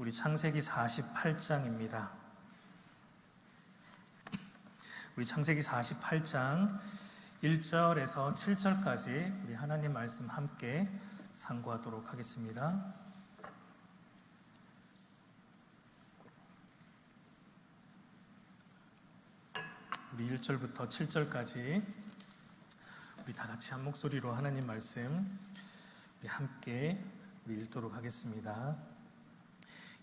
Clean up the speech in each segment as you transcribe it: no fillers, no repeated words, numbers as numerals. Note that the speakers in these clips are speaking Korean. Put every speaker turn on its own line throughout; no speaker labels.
우리 창세기 48장입니다. 우리 창세기 48장 1절에서 7절까지 우리 하나님 말씀 함께 상고하도록 하겠습니다. 우리 1절부터 7절까지 우리 다 같이 한 목소리로 하나님 말씀 우리 함께 우리 읽도록 하겠습니다.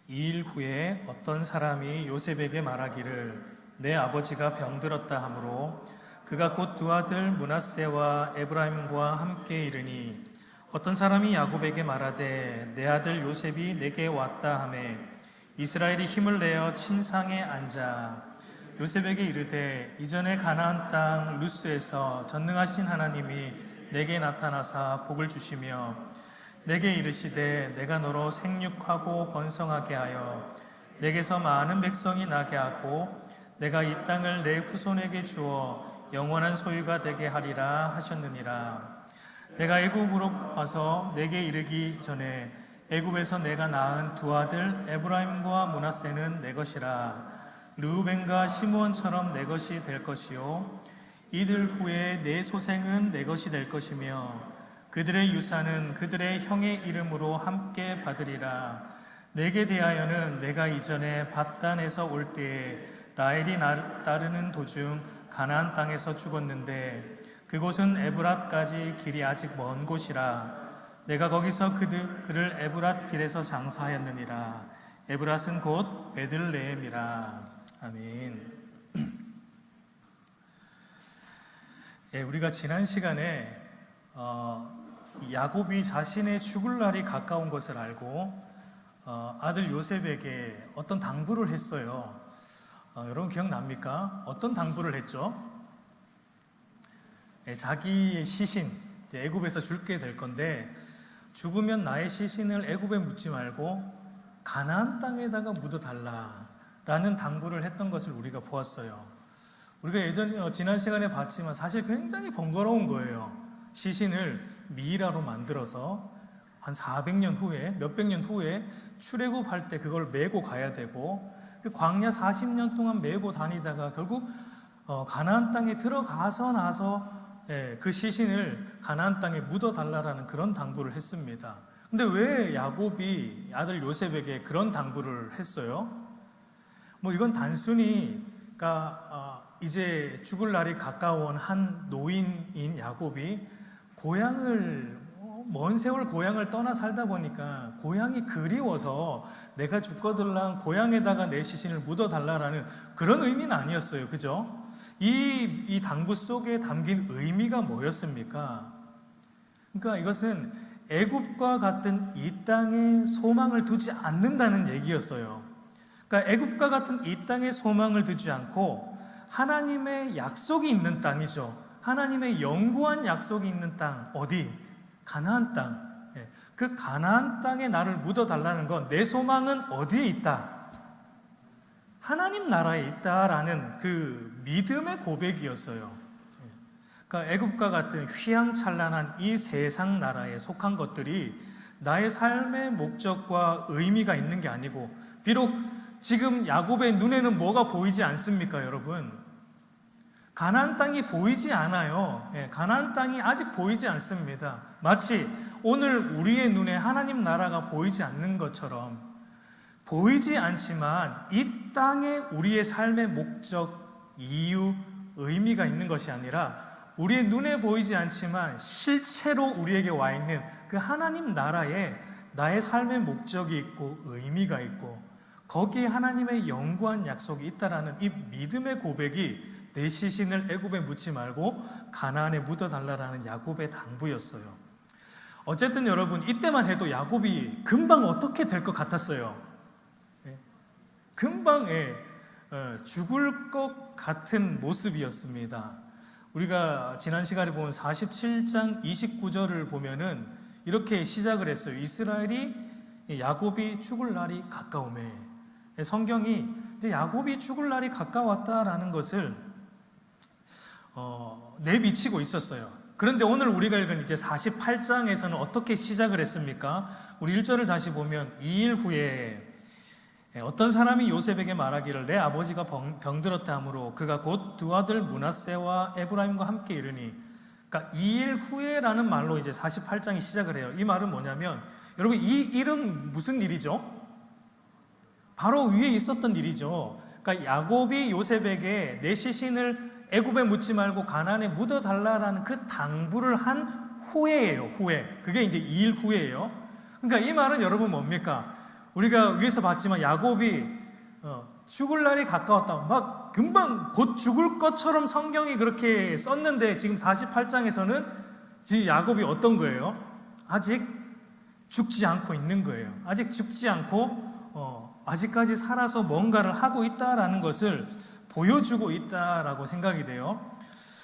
이 일 후에 어떤 사람이 요셉에게 말하기를 내 아버지가 병들었다 하므로 그가 곧 두 아들 므낫세와 에브라임과 함께 이르니 어떤 사람이 야곱에게 말하되 내 아들 요셉이 내게 왔다 하매 이스라엘이 힘을 내어 침상에 앉아 요셉에게 이르되 이전에 가나안 땅 루스에서 전능하신 하나님이 내게 나타나사 복을 주시며 내게 이르시되 내가 너로 생육하고 번성하게 하여 내게서 많은 백성이 나게 하고 내가 이 땅을 내 후손에게 주어 영원한 소유가 되게 하리라 하셨느니라. 내가 애굽으로 와서 내게 이르기 전에 애굽에서 내가 낳은 두 아들 에브라임과 므낫세는 내 것이라. 르우벤과 시므온처럼 내 것이 될 것이요 이들 후에 내 소생은 내 것이 될 것이며 그들의 유산은 그들의 형의 이름으로 함께 받으리라. 내게 대하여는 내가 이전에 밧단에서 올 때에 라헬이 나를 따르는 도중 가나안 땅에서 죽었는데 그곳은 에브랏까지 길이 아직 먼 곳이라. 내가 거기서 그를 에브랏 길에서 장사하였느니라. 에브랏은 곧 베들레헴이라. 아멘. 예, 우리가 지난 시간에 야곱이 자신의 죽을 날이 가까운 것을 알고 아들 요셉에게 어떤 당부를 했어요. 여러분 기억납니까? 어떤 당부를 했죠? 자기의 시신 애굽에서 줄게 될 건데 죽으면 나의 시신을 애굽에 묻지 말고 가나안 땅에다가 묻어달라라는 당부를 했던 것을 우리가 보았어요. 우리가 지난 시간에 봤지만 사실 굉장히 번거로운 거예요. 시신을 미이라로 만들어서 한 400년 후에 몇백 년 후에 출애굽할 때 그걸 메고 가야 되고 광야 40년 동안 메고 다니다가 결국 가나안 땅에 들어가서 나서 그 시신을 가나안 땅에 묻어달라라는 그런 당부를 했습니다. 근데 왜 야곱이 아들 요셉에게 그런 당부를 했어요? 이건 단순히 이제 죽을 날이 가까운 한 노인인 야곱이 먼 세월 고향을 떠나 살다 보니까 고향이 그리워서 내가 죽거들랑 고향에다가 내 시신을 묻어달라라는 그런 의미는 아니었어요. 그죠? 이 당부 속에 담긴 의미가 뭐였습니까? 그러니까 이것은 애굽과 같은 이 땅에 소망을 두지 않는다는 얘기였어요. 그러니까 애굽과 같은 이 땅에 소망을 두지 않고 하나님의 약속이 있는 땅이죠. 하나님의 영구한 약속이 있는 땅, 어디? 가나안 땅. 그 가나안 땅에 나를 묻어달라는 건 내 소망은 어디에 있다? 하나님 나라에 있다라는 그 믿음의 고백이었어요. 그러니까 애굽과 같은 휘황찬란한 이 세상 나라에 속한 것들이 나의 삶의 목적과 의미가 있는 게 아니고, 비록 지금 야곱의 눈에는 뭐가 보이지 않습니까, 여러분? 가나안 땅이 보이지 않아요. 가나안 땅이 아직 보이지 않습니다. 마치 오늘 우리의 눈에 하나님 나라가 보이지 않는 것처럼 보이지 않지만 이 땅에 우리의 삶의 목적, 이유, 의미가 있는 것이 아니라 우리의 눈에 보이지 않지만 실체로 우리에게 와 있는 그 하나님 나라에 나의 삶의 목적이 있고 의미가 있고 거기에 하나님의 영구한 약속이 있다라는 이 믿음의 고백이 내 시신을 애굽에 묻지 말고 가나안에 묻어달라라는 야곱의 당부였어요. 어쨌든 여러분, 이때만 해도 야곱이 금방 어떻게 될 것 같았어요. 금방 죽을 것 같은 모습이었습니다. 우리가 지난 시간에 본 47장 29절을 보면은 이렇게 시작을 했어요. 이스라엘이 야곱이 죽을 날이 가까우매. 성경이 이제 야곱이 죽을 날이 가까웠다라는 것을 내비치고 있었어요. 그런데 오늘 우리가 읽은 이제 48장에서는 어떻게 시작을 했습니까? 우리 1절을 다시 보면 이 일 후에 어떤 사람이 요셉에게 말하기를 내 아버지가 병들었다 하므로 그가 곧 두 아들 므낫세와 에브라임과 함께 이르니, 그러니까 2일 후에라는 말로 이제 48장이 시작을 해요. 이 말은 뭐냐면, 여러분 이 일은 무슨 일이죠? 바로 위에 있었던 일이죠. 그러니까 야곱이 요셉에게 내 시신을 애굽에 묻지 말고 가나안에 묻어달라라는 그 당부를 한 후에예요. 후에. 그게 이제 2일 후에예요. 그러니까 이 말은 여러분 뭡니까? 우리가 위에서 봤지만 야곱이 죽을 날이 가까웠다. 막 금방 곧 죽을 것처럼 성경이 그렇게 썼는데 지금 48장에서는 지금 야곱이 어떤 거예요? 아직 죽지 않고 있는 거예요. 아직 죽지 않고 아직까지 살아서 뭔가를 하고 있다라는 것을 보여주고 있다라고 생각이 돼요.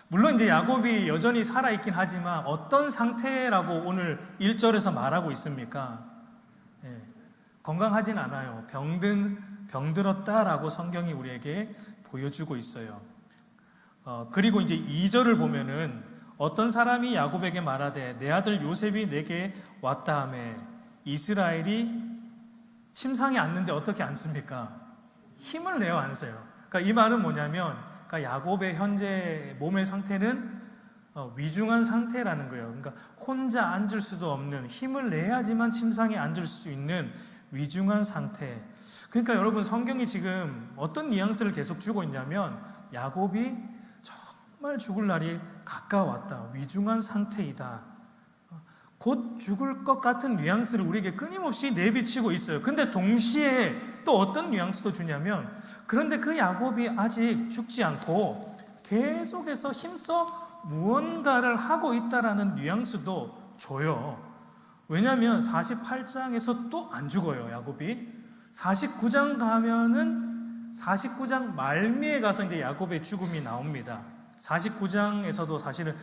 물론 이제 야곱이 여전히 살아있긴 하지만 어떤 상태라고 오늘 1절에서 말하고 있습니까? 건강하진 않아요. 병들었다라고 성경이 우리에게 보여주고 있어요. 그리고 이제 2절을 보면은 어떤 사람이 야곱에게 말하되 내 아들 요셉이 내게 왔다 하매 이스라엘이 심상이 앉는데 어떻게 앉습니까? 힘을 내어 앉아요. 그러니까 이 말은 뭐냐면, 그러니까 야곱의 현재 몸의 상태는 위중한 상태라는 거예요. 그러니까 혼자 앉을 수도 없는, 힘을 내야지만 침상에 앉을 수 있는 위중한 상태. 그러니까 여러분 성경이 지금 어떤 뉘앙스를 계속 주고 있냐면, 야곱이 정말 죽을 날이 가까웠다, 위중한 상태이다, 곧 죽을 것 같은 뉘앙스를 우리에게 끊임없이 내비치고 있어요. 근데 동시에 또 어떤 뉘앙스도 주냐면, 그런데 그 야곱이 아직 죽지 않고 계속해서 힘써 무언가를 하고 있다라는 뉘앙스도 줘요. 왜냐하면 48장에서 또 안 죽어요, 야곱이. 49장 가면은 49장 말미에 가서 이제 야곱의 죽음이 나옵니다. 49장에서도 사실은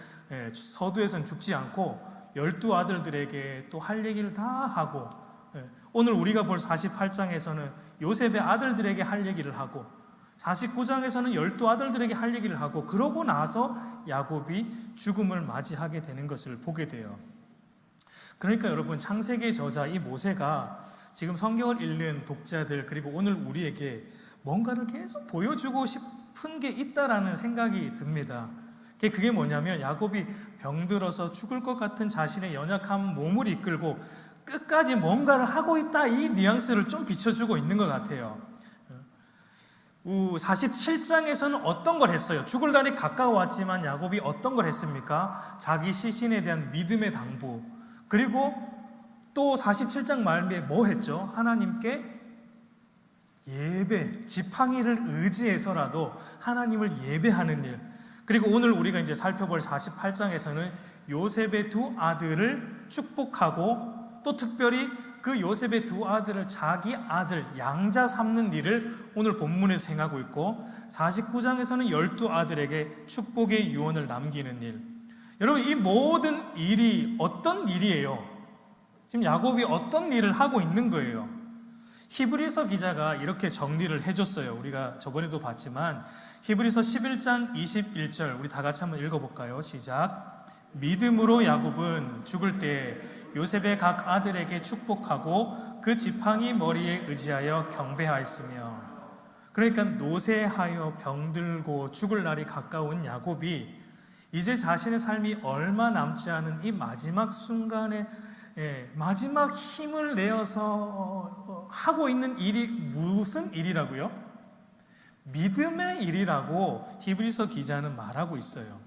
서두에서는 죽지 않고 12아들들에게 또 할 얘기를 다 하고, 오늘 우리가 볼 48장에서는 요셉의 아들들에게 할 얘기를 하고, 49장에서는 12아들들에게 할 얘기를 하고, 그러고 나서 야곱이 죽음을 맞이하게 되는 것을 보게 돼요. 그러니까 여러분 창세기 저자 이 모세가 지금 성경을 읽는 독자들, 그리고 오늘 우리에게 뭔가를 계속 보여주고 싶은 게 있다라는 생각이 듭니다. 그게 뭐냐면, 야곱이 병들어서 죽을 것 같은 자신의 연약한 몸을 이끌고 끝까지 뭔가를 하고 있다, 이 뉘앙스를 좀 비춰주고 있는 것 같아요. 47장에서는 어떤 걸 했어요? 죽을 날이 가까워왔지만 야곱이 어떤 걸 했습니까? 자기 시신에 대한 믿음의 당부. 그리고 또 47장 말미에 뭐 했죠? 하나님께 예배, 지팡이를 의지해서라도 하나님을 예배하는 일. 그리고 오늘 우리가 이제 살펴볼 48장에서는 요셉의 두 아들을 축복하고, 또 특별히 그 요셉의 두 아들을 자기 아들 양자 삼는 일을 오늘 본문에서 행하고 있고, 49장에서는 12아들에게 축복의 유언을 남기는 일. 여러분 이 모든 일이 어떤 일이에요? 지금 야곱이 어떤 일을 하고 있는 거예요? 히브리서 기자가 이렇게 정리를 해줬어요. 우리가 저번에도 봤지만 히브리서 11장 21절 우리 다 같이 한번 읽어볼까요? 시작. 믿음으로 야곱은 죽을 때 요셉의 각 아들에게 축복하고 그 지팡이 머리에 의지하여 경배하였으며. 그러니까 노쇠하여 병들고 죽을 날이 가까운 야곱이 이제 자신의 삶이 얼마 남지 않은 이 마지막 순간에 마지막 힘을 내어서 하고 있는 일이 무슨 일이라고요? 믿음의 일이라고 히브리서 기자는 말하고 있어요.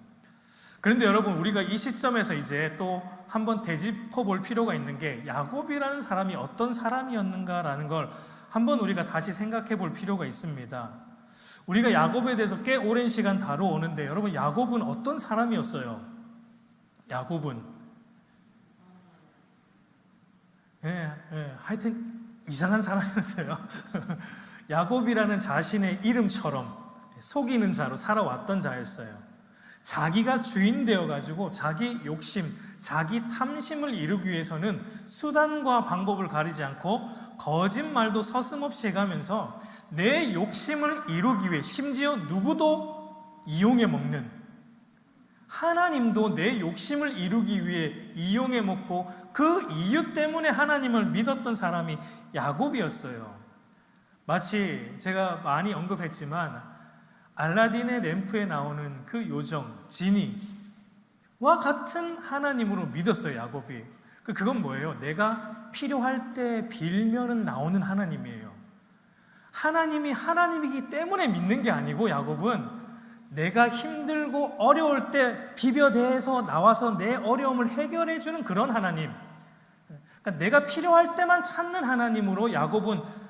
그런데 여러분 우리가 이 시점에서 이제 또 한번 되짚어 볼 필요가 있는 게, 야곱이라는 사람이 어떤 사람이었는가라는 걸 한번 우리가 다시 생각해 볼 필요가 있습니다. 우리가 야곱에 대해서 꽤 오랜 시간 다뤄오는데, 여러분 야곱은 어떤 사람이었어요? 야곱은 하여튼 이상한 사람이었어요. 야곱이라는 자신의 이름처럼 속이는 자로 살아왔던 자였어요. 자기가 주인 되어가지고 자기 욕심, 자기 탐심을 이루기 위해서는 수단과 방법을 가리지 않고 거짓말도 서슴없이 해가면서 내 욕심을 이루기 위해, 심지어 누구도 이용해 먹는, 하나님도 내 욕심을 이루기 위해 이용해 먹고 그 이유 때문에 하나님을 믿었던 사람이 야곱이었어요. 마치 제가 많이 언급했지만 알라딘의 램프에 나오는 그 요정 지니와 같은 하나님으로 믿었어요, 야곱이. 그건 뭐예요? 내가 필요할 때 빌면은 나오는 하나님이에요. 하나님이 하나님이기 때문에 믿는 게 아니고, 야곱은 내가 힘들고 어려울 때 비벼대서 나와서 내 어려움을 해결해 주는 그런 하나님, 그러니까 내가 필요할 때만 찾는 하나님으로 야곱은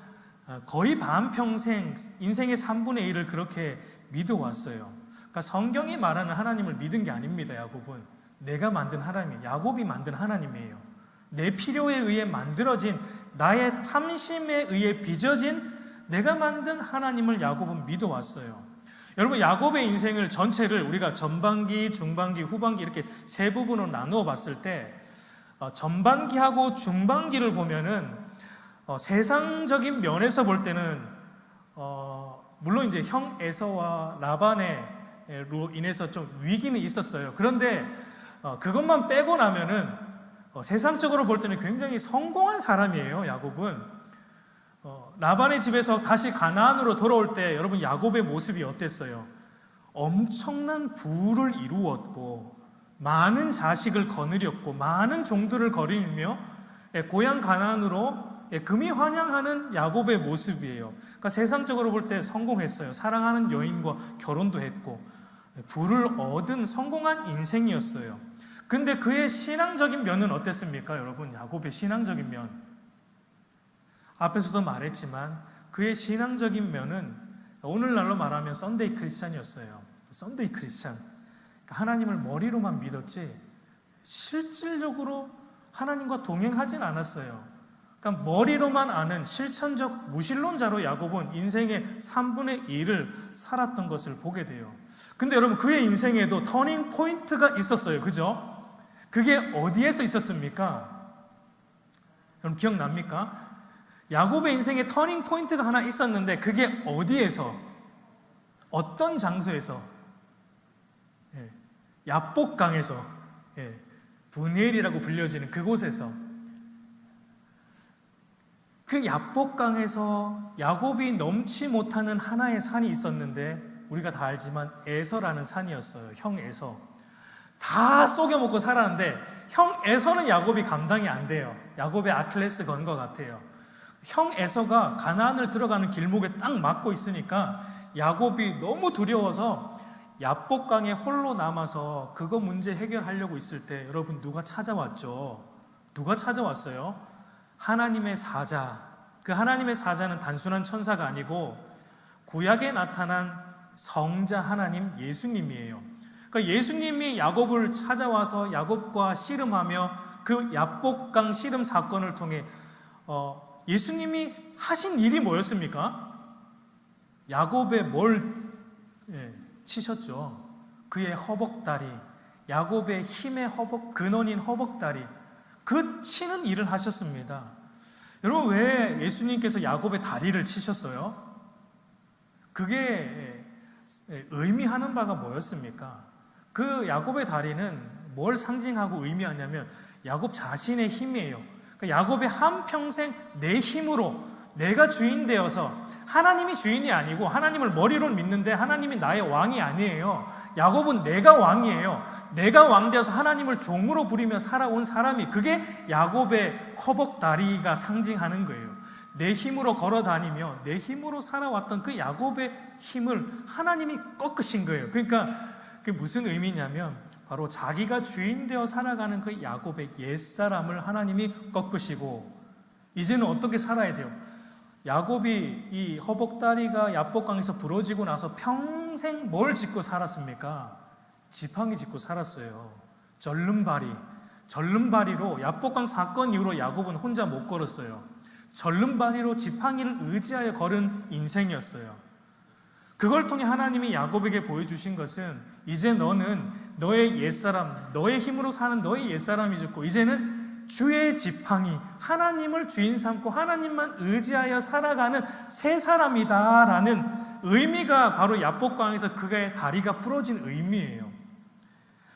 거의 반평생, 인생의 3분의 1을 그렇게 믿어왔어요. 그러니까 성경이 말하는 하나님을 믿은 게 아닙니다. 야곱은 내가 만든 하나님, 야곱이 만든 하나님이에요. 내 필요에 의해 만들어진, 나의 탐심에 의해 빚어진 내가 만든 하나님을 야곱은 믿어왔어요. 여러분, 야곱의 인생을 전체를 우리가 전반기, 중반기, 후반기 이렇게 세 부분으로 나누어 봤을 때 전반기하고 중반기를 보면은 세상적인 면에서 볼 때는 물론 이제 형 에서와 라반으로 인해서 좀 위기는 있었어요. 그런데 그것만 빼고 나면은 세상적으로 볼 때는 굉장히 성공한 사람이에요. 야곱은 라반의 집에서 다시 가나안으로 돌아올 때 여러분, 야곱의 모습이 어땠어요? 엄청난 부를 이루었고 많은 자식을 거느렸고 많은 종들을 거느리며 고향 가나안으로 금이 환영하는 야곱의 모습이에요. 그러니까 세상적으로 볼 때 성공했어요. 사랑하는 여인과 결혼도 했고 부를 얻은 성공한 인생이었어요. 근데 그의 신앙적인 면은 어땠습니까? 여러분, 야곱의 신앙적인 면, 앞에서도 말했지만 그의 신앙적인 면은 오늘날로 말하면 썬데이 크리스찬이었어요. 썬데이 크리스찬, 하나님을 머리로만 믿었지 실질적으로 하나님과 동행하진 않았어요. 그러니까 머리로만 아는 실천적 무신론자로 야곱은 인생의 3분의 1을 살았던 것을 보게 돼요. 근데 여러분, 그의 인생에도 터닝 포인트가 있었어요. 그죠? 그게 어디에서 있었습니까? 여러분, 기억납니까? 야곱의 인생에 터닝 포인트가 하나 있었는데 그게 어디에서, 어떤 장소에서? 야복강에서, 브니엘이라고 불려지는 그곳에서, 그 야복강에서 야곱이 넘지 못하는 하나의 산이 있었는데 우리가 다 알지만 에서라는 산이었어요. 형 에서. 다 속여먹고 살았는데 형 에서는 야곱이 감당이 안 돼요. 야곱의 아킬레스 건과 같아요. 형 에서가 가나안을 들어가는 길목에 딱 막고 있으니까 야곱이 너무 두려워서 야복강에 홀로 남아서 그거 문제 해결하려고 있을 때 여러분, 누가 찾아왔죠? 누가 찾아왔어요? 하나님의 사자. 그 하나님의 사자는 단순한 천사가 아니고 구약에 나타난 성자 하나님 예수님이에요. 그러니까 예수님이 야곱을 찾아와서 야곱과 씨름하며 그 야복강 씨름 사건을 통해 예수님이 하신 일이 뭐였습니까? 야곱의 뭘 치셨죠? 그의 허벅다리, 야곱의 힘의 근원인 허벅다리, 그 치는 일을 하셨습니다. 여러분, 왜 예수님께서 야곱의 다리를 치셨어요? 그게 의미하는 바가 뭐였습니까? 그 야곱의 다리는 뭘 상징하고 의미하냐면 야곱 자신의 힘이에요. 그러니까 야곱의 한평생 내 힘으로 내가 주인 되어서, 하나님이 주인이 아니고 하나님을 머리로 믿는데 하나님이 나의 왕이 아니에요. 야곱은 내가 왕이에요. 내가 왕 되어서 하나님을 종으로 부리며 살아온 사람이, 그게 야곱의 허벅다리가 상징하는 거예요. 내 힘으로 걸어 다니며 내 힘으로 살아왔던 그 야곱의 힘을 하나님이 꺾으신 거예요. 그러니까 그게 무슨 의미냐면 바로 자기가 주인 되어 살아가는 그 야곱의 옛사람을 하나님이 꺾으시고 이제는 어떻게 살아야 돼요? 야곱이 이 허벅다리가 야복강에서 부러지고 나서 평생 뭘 짓고 살았습니까? 지팡이 짓고 살았어요. 절름발이로 야복강 사건 이후로 야곱은 혼자 못 걸었어요. 절름발이로 지팡이를 의지하여 걸은 인생이었어요. 그걸 통해 하나님이 야곱에게 보여주신 것은 이제 너는 너의 옛사람, 너의 힘으로 사는 너의 옛사람이 죽고 이제는 주의 지팡이, 하나님을 주인 삼고 하나님만 의지하여 살아가는 새 사람이다라는 의미가 바로 야복강에서 그의 다리가 부러진 의미예요.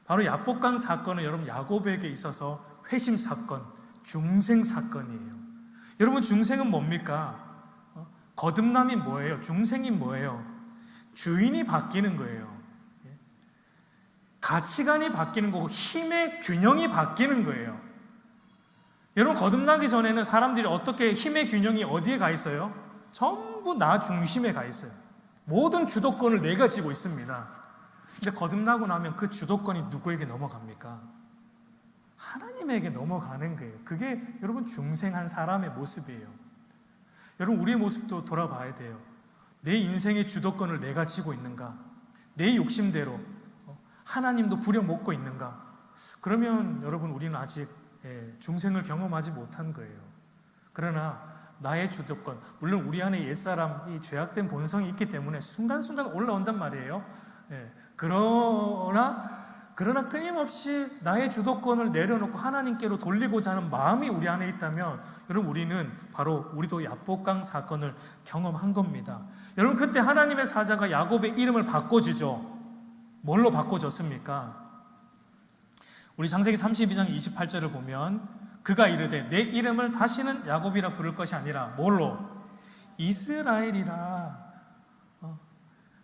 바로 야복강 사건은 여러분, 야곱에게 있어서 회심 사건, 중생 사건이에요. 여러분, 중생은 뭡니까? 거듭남이 뭐예요? 중생이 뭐예요? 주인이 바뀌는 거예요. 가치관이 바뀌는 거고 힘의 균형이 바뀌는 거예요. 여러분, 거듭나기 전에는 사람들이 어떻게 힘의 균형이 어디에 가 있어요? 전부 나 중심에 가 있어요. 모든 주도권을 내가 쥐고 있습니다. 근데 거듭나고 나면 그 주도권이 누구에게 넘어갑니까? 하나님에게 넘어가는 거예요. 그게 여러분 중생한 사람의 모습이에요. 여러분, 우리의 모습도 돌아봐야 돼요. 내 인생의 주도권을 내가 쥐고 있는가? 내 욕심대로 하나님도 부려먹고 있는가? 그러면 여러분, 우리는 아직 중생을 경험하지 못한 거예요. 그러나 나의 주도권, 물론 우리 안에 옛사람, 이 죄악된 본성이 있기 때문에 순간순간 올라온단 말이에요. 그러나 끊임없이 나의 주도권을 내려놓고 하나님께로 돌리고자 하는 마음이 우리 안에 있다면 여러분, 우리도 야복강 사건을 경험한 겁니다. 여러분, 그때 하나님의 사자가 야곱의 이름을 바꿔주죠. 뭘로 바꿔줬습니까? 우리 창세기 32장 28절을 보면 그가 이르되 내 이름을 다시는 야곱이라 부를 것이 아니라 뭘로? 이스라엘이라.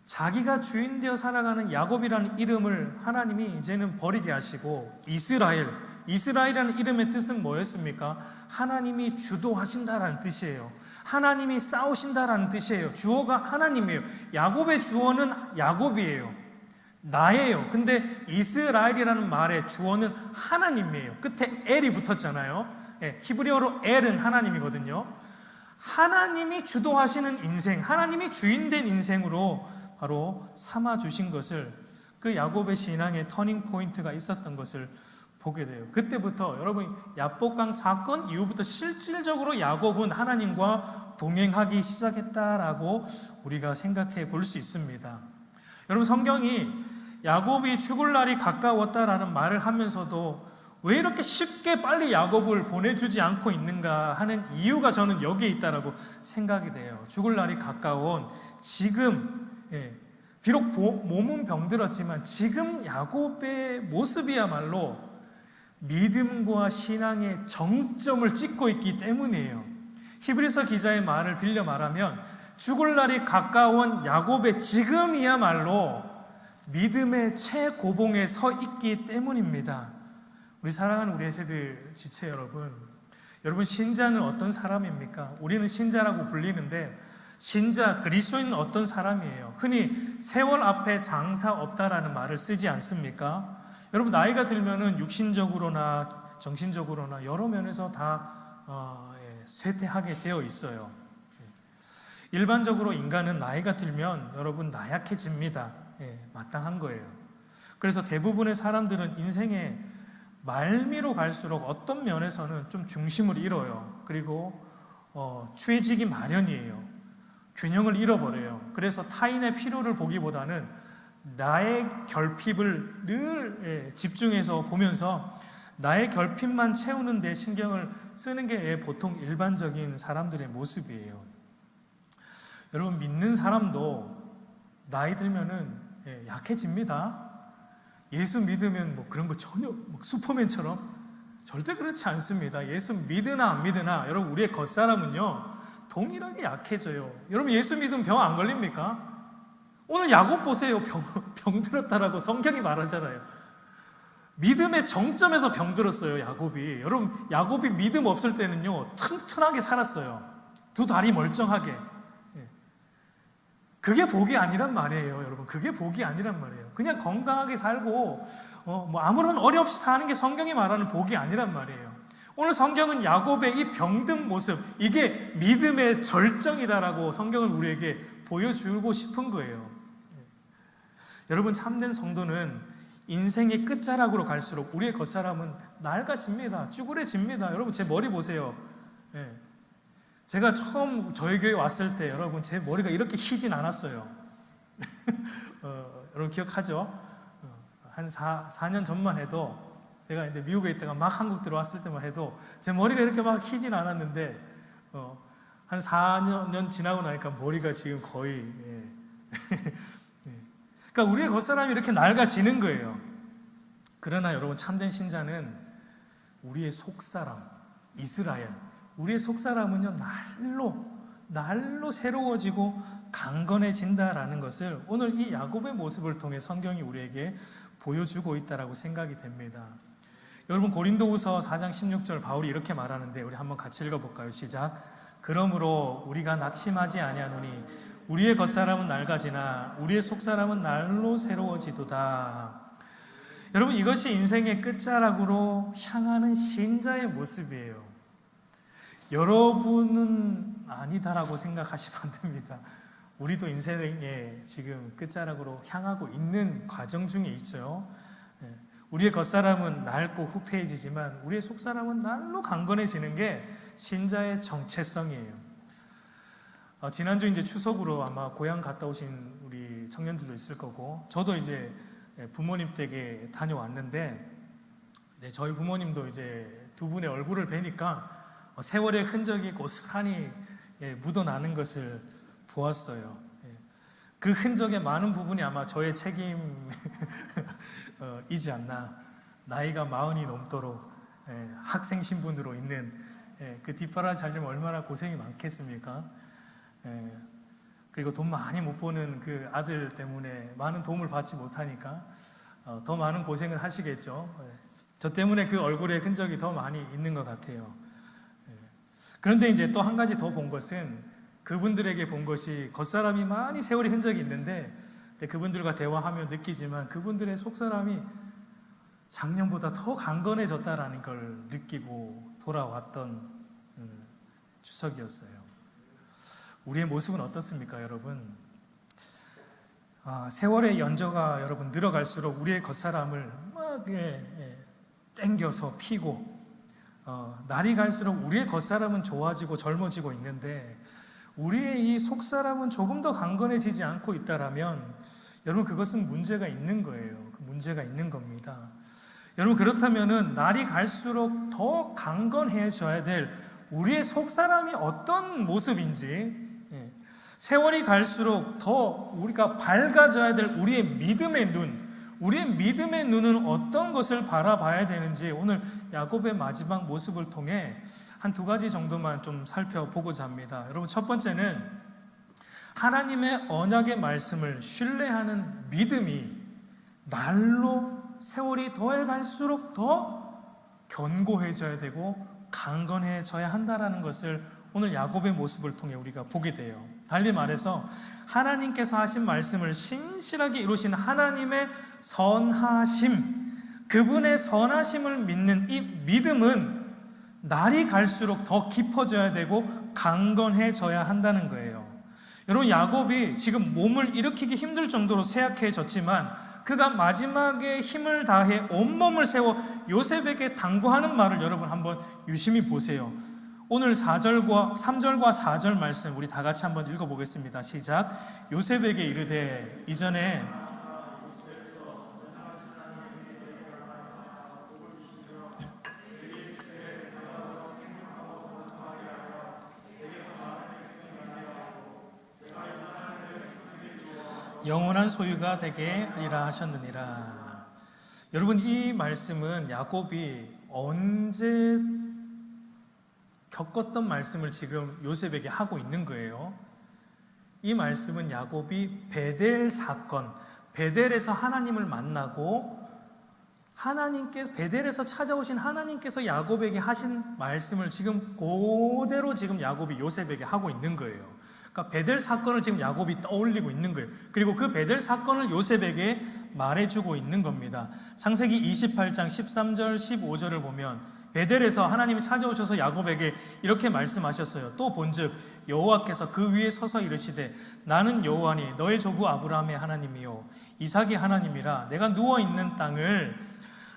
자기가 주인 되어 살아가는 야곱이라는 이름을 하나님이 이제는 버리게 하시고 이스라엘이라는 이름의 뜻은 뭐였습니까? 하나님이 주도하신다라는 뜻이에요. 하나님이 싸우신다라는 뜻이에요. 주어가 하나님이에요. 야곱의 주어는 야곱이에요. 나예요. 근데 이스라엘이라는 말의 주어는 하나님이에요. 끝에 엘이 붙었잖아요. 히브리어로 엘은 하나님이거든요. 하나님이 주도하시는 인생, 하나님이 주인된 인생으로 바로 삼아주신 것을, 그 야곱의 신앙의 터닝 포인트가 있었던 것을 보게 돼요. 그때부터 여러분, 야복강 사건 이후부터 실질적으로 야곱은 하나님과 동행하기 시작했다라고 우리가 생각해 볼 수 있습니다. 여러분, 성경이 야곱이 죽을 날이 가까웠다라는 말을 하면서도 왜 이렇게 쉽게 빨리 야곱을 보내주지 않고 있는가 하는 이유가 저는 여기에 있다라고 생각이 돼요. 죽을 날이 가까운 지금, 비록 몸은 병들었지만 지금 야곱의 모습이야말로 믿음과 신앙의 정점을 찍고 있기 때문이에요. 히브리서 기자의 말을 빌려 말하면 죽을 날이 가까운 야곱의 지금이야말로 믿음의 최고봉에 서 있기 때문입니다. 우리 사랑하는 우리 세대 지체 여러분, 신자는 어떤 사람입니까? 우리는 신자라고 불리는데 신자, 그리스도인은 어떤 사람이에요? 흔히 세월 앞에 장사 없다라는 말을 쓰지 않습니까? 여러분, 나이가 들면은 육신적으로나 정신적으로나 여러 면에서 다 쇠퇴하게 되어 있어요. 일반적으로 인간은 나이가 들면 여러분 나약해집니다. 마땅한 거예요. 그래서 대부분의 사람들은 인생의 말미로 갈수록 어떤 면에서는 좀 중심을 잃어요. 그리고 취해지기 마련이에요. 균형을 잃어버려요. 그래서 타인의 필요를 보기보다는 나의 결핍을 늘 집중해서 보면서 나의 결핍만 채우는 데 신경을 쓰는 게 보통 일반적인 사람들의 모습이에요. 여러분, 믿는 사람도 나이 들면은 약해집니다. 예수 믿으면 뭐 그런 거 전혀 슈퍼맨처럼 절대 그렇지 않습니다. 예수 믿으나 안 믿으나 여러분, 우리의 겉사람은요 동일하게 약해져요. 여러분, 예수 믿으면 병 안 걸립니까? 오늘 야곱 보세요. 병 들었다라고 성경이 말하잖아요. 믿음의 정점에서 병 들었어요, 야곱이. 여러분, 야곱이 믿음 없을 때는요 튼튼하게 살았어요. 두 다리 멀쩡하게. 그게 복이 아니란 말이에요, 여러분. 그게 복이 아니란 말이에요. 그냥 건강하게 살고 아무런 어려 없이 사는 게 성경이 말하는 복이 아니란 말이에요. 오늘 성경은 야곱의 이 병든 모습, 이게 믿음의 절정이다라고 성경은 우리에게 보여주고 싶은 거예요. 여러분, 참된 성도는 인생의 끝자락으로 갈수록 우리의 겉사람은 낡아집니다. 쭈그레집니다. 여러분, 제 머리 보세요. 제가 처음 저희 교회 왔을 때 여러분, 제 머리가 이렇게 희진 않았어요. 여러분 기억하죠? 한 4년 전만 해도, 제가 이제 미국에 있다가 막 한국 들어왔을 때만 해도 제 머리가 이렇게 막 희진 않았는데 한 4년 지나고 나니까 머리가 지금 거의 그러니까 우리의 겉사람이 이렇게 낡아지는 거예요. 그러나 여러분, 참된 신자는 우리의 속사람, 이스라엘, 우리의 속사람은요 날로 날로 새로워지고 강건해진다라는 것을 오늘 이 야곱의 모습을 통해 성경이 우리에게 보여주고 있다라고 생각이 됩니다. 여러분, 고린도후서 4장 16절 바울이 이렇게 말하는데 우리 한번 같이 읽어볼까요? 시작. 그러므로 우리가 낙심하지 아니하노니 우리의 겉사람은 낡아지나 우리의 속사람은 날로 새로워지도다. 여러분, 이것이 인생의 끝자락으로 향하는 신자의 모습이에요. 여러분은 아니다라고 생각하시면 안 됩니다. 우리도 인생의 지금 끝자락으로 향하고 있는 과정 중에 있죠. 우리의 겉사람은 낡고 후패해지지만 우리의 속사람은 날로 강건해지는 게 신자의 정체성이에요. 지난주 이제 추석으로 아마 고향 갔다 오신 우리 청년들도 있을 거고, 저도 이제 부모님 댁에 다녀왔는데, 저희 부모님도 이제 두 분의 얼굴을 뵈니까 세월의 흔적이 고스란히 묻어나는 것을 보았어요. 그 흔적의 많은 부분이 아마 저의 책임이지 않나. 나이가 40이 넘도록 학생 신분으로 있는 그 뒷바라지 살려면 얼마나 고생이 많겠습니까? 그리고 돈 많이 못 버는 그 아들 때문에 많은 도움을 받지 못하니까 더 많은 고생을 하시겠죠. 저 때문에 그 얼굴에 흔적이 더 많이 있는 것 같아요. 그런데 이제 또 한 가지 더 본 것은, 그분들에게 본 것이 겉사람이 많이 세월의 흔적이 있는데 그분들과 대화하며 느끼지만 그분들의 속사람이 작년보다 더 강건해졌다라는 걸 느끼고 돌아왔던 추석이었어요. 우리의 모습은 어떻습니까, 여러분? 세월의 연저가 여러분 늘어갈수록 우리의 겉사람을 막 땡겨서 피고, 날이 갈수록 우리의 겉사람은 좋아지고 젊어지고 있는데 우리의 이 속사람은 조금 더 강건해지지 않고 있다라면 여러분, 그것은 문제가 있는 거예요. 문제가 있는 겁니다. 여러분, 그렇다면은 날이 갈수록 더 강건해져야 될 우리의 속사람이 어떤 모습인지, 세월이 갈수록 더 우리가 밝아져야 될 우리의 믿음의 눈은 어떤 것을 바라봐야 되는지 오늘 야곱의 마지막 모습을 통해 한 두 가지 정도만 좀 살펴보고자 합니다. 여러분, 첫 번째는 하나님의 언약의 말씀을 신뢰하는 믿음이 날로 세월이 더해갈수록 더 견고해져야 되고 강건해져야 한다는 것을 오늘 야곱의 모습을 통해 우리가 보게 돼요. 달리 말해서 하나님께서 하신 말씀을 신실하게 이루신 하나님의 선하심, 그분의 선하심을 믿는 이 믿음은 날이 갈수록 더 깊어져야 되고 강건해져야 한다는 거예요. 여러분, 야곱이 지금 몸을 일으키기 힘들 정도로 쇠약해졌지만 그가 마지막에 힘을 다해 온몸을 세워 요셉에게 당부하는 말을 여러분 한번 유심히 보세요. 오늘 3절과 4절 말씀 우리 다 같이 한번 읽어보겠습니다. 시작. 요셉에게 이르되 이전에 영원한 소유가 되게 하리라 하셨느니라. 여러분, 이 말씀은 야곱이 언제 겪었던 말씀을 지금 요셉에게 하고 있는 거예요. 이 말씀은 야곱이 베델 사건, 베델에서 하나님을 만나고 베델에서 찾아오신 하나님께서 야곱에게 하신 말씀을 지금 그대로 지금 야곱이 요셉에게 하고 있는 거예요. 그러니까 베델 사건을 지금 야곱이 떠올리고 있는 거예요. 그리고 그 베델 사건을 요셉에게 말해주고 있는 겁니다. 창세기 28장 13절 15절을 보면 베델에서 하나님이 찾아오셔서 야곱에게 이렇게 말씀하셨어요. 또 본즉 여호와께서 그 위에 서서 이르시되 나는 여호와니 너의 조부 아브라함의 하나님이요 이삭의 하나님이라. 내가 누워있는 땅을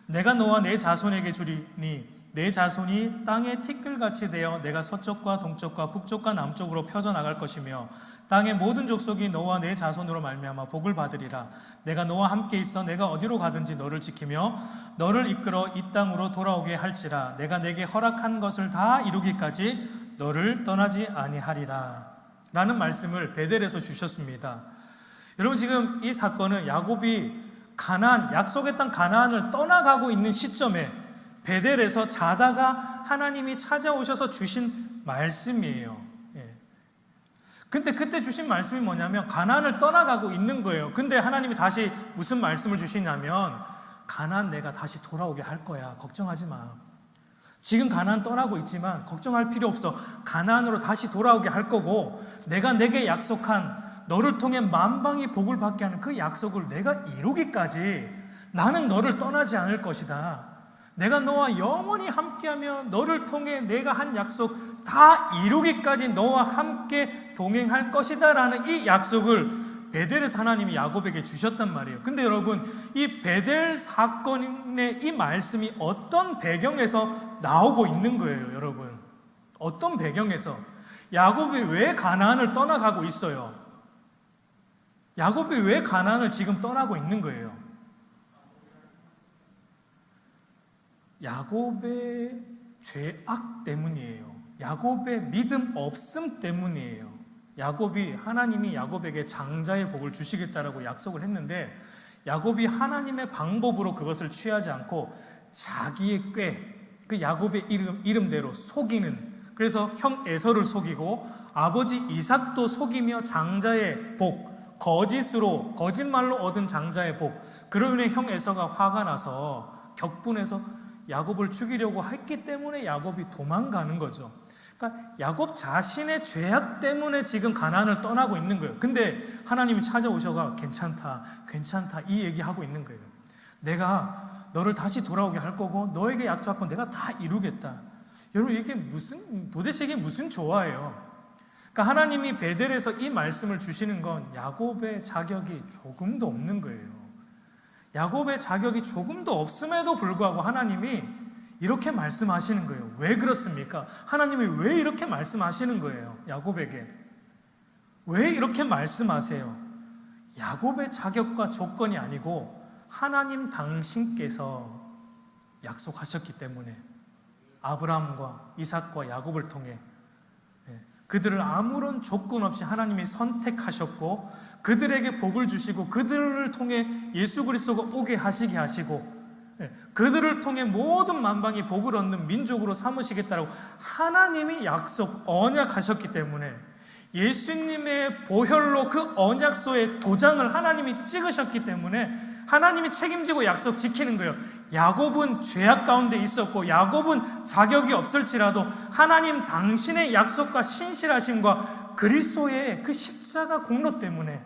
내가 너와 내 자손에게 주리니 내 자손이 땅의 티끌같이 되어 내가 서쪽과 동쪽과 북쪽과 남쪽으로 펴져나갈 것이며 땅의 모든 족속이 너와 내 자손으로 말미암아 복을 받으리라. 내가 너와 함께 있어 내가 어디로 가든지 너를 지키며 너를 이끌어 이 땅으로 돌아오게 할지라. 내가 내게 허락한 것을 다 이루기까지 너를 떠나지 아니하리라. 라는 말씀을 베델에서 주셨습니다. 여러분, 지금 이 사건은 야곱이 약속의 땅 가나안을 떠나가고 있는 시점에 베델에서 자다가 하나님이 찾아오셔서 주신 말씀이에요. 근데 그때 주신 말씀이 뭐냐면 가나안을 떠나가고 있는 거예요. 근데 하나님이 다시 무슨 말씀을 주시냐면 가나안 내가 다시 돌아오게 할 거야. 걱정하지 마. 지금 가나안 떠나고 있지만 걱정할 필요 없어. 가나안으로 다시 돌아오게 할 거고 내가 내게 약속한 너를 통해 만방이 복을 받게 하는 그 약속을 내가 이루기까지 나는 너를 떠나지 않을 것이다. 내가 너와 영원히 함께하며 너를 통해 내가 한 약속 다 이루기까지 너와 함께 동행할 것이다 라는 이 약속을 베델에서 하나님이 야곱에게 주셨단 말이에요. 근데 여러분, 이 베델 사건의 이 말씀이 어떤 배경에서 나오고 있는 거예요, 여러분? 어떤 배경에서? 야곱이 왜 가나안을 떠나가고 있어요? 야곱이 왜 가나안을 지금 떠나고 있는 거예요? 야곱의 죄악 때문이에요. 야곱의 믿음 없음 때문이에요. 야곱이 하나님이 야곱에게 장자의 복을 주시겠다라고 약속을 했는데 야곱이 하나님의 방법으로 그것을 취하지 않고 자기의 그 야곱의 이름대로 속이는, 그래서 형 에서를 속이고 아버지 이삭도 속이며 장자의 복, 거짓말로 얻은 장자의 복, 그로 인해 형 에서가 화가 나서 격분해서 야곱을 죽이려고 했기 때문에 야곱이 도망가는 거죠. 그러니까 야곱 자신의 죄악 때문에 지금 가나안을 떠나고 있는 거예요. 근데 하나님이 찾아오셔가 괜찮다 이 얘기하고 있는 거예요. 내가 너를 다시 돌아오게 할 거고 너에게 약속한 건 내가 다 이루겠다. 여러분, 이게 도대체 이게 무슨 조화예요? 그러니까 하나님이 베델에서 이 말씀을 주시는 건 야곱의 자격이 조금도 없는 거예요. 야곱의 자격이 조금도 없음에도 불구하고 하나님이 이렇게 말씀하시는 거예요. 왜 그렇습니까? 하나님이 왜 이렇게 말씀하시는 거예요? 야곱에게. 왜 이렇게 말씀하세요? 야곱의 자격과 조건이 아니고 하나님 당신께서 약속하셨기 때문에 아브라함과 이삭과 야곱을 통해 그들을 아무런 조건 없이 하나님이 선택하셨고 그들에게 복을 주시고 그들을 통해 예수 그리스도가 오게 하시게 하시고 그들을 통해 모든 만방이 복을 얻는 민족으로 삼으시겠다라고 하나님이 약속, 언약하셨기 때문에 예수님의 보혈로 그 언약서의 도장을 하나님이 찍으셨기 때문에 하나님이 책임지고 약속 지키는 거예요. 야곱은 죄악 가운데 있었고 야곱은 자격이 없을지라도 하나님 당신의 약속과 신실하심과 그리스도의 그 십자가 공로 때문에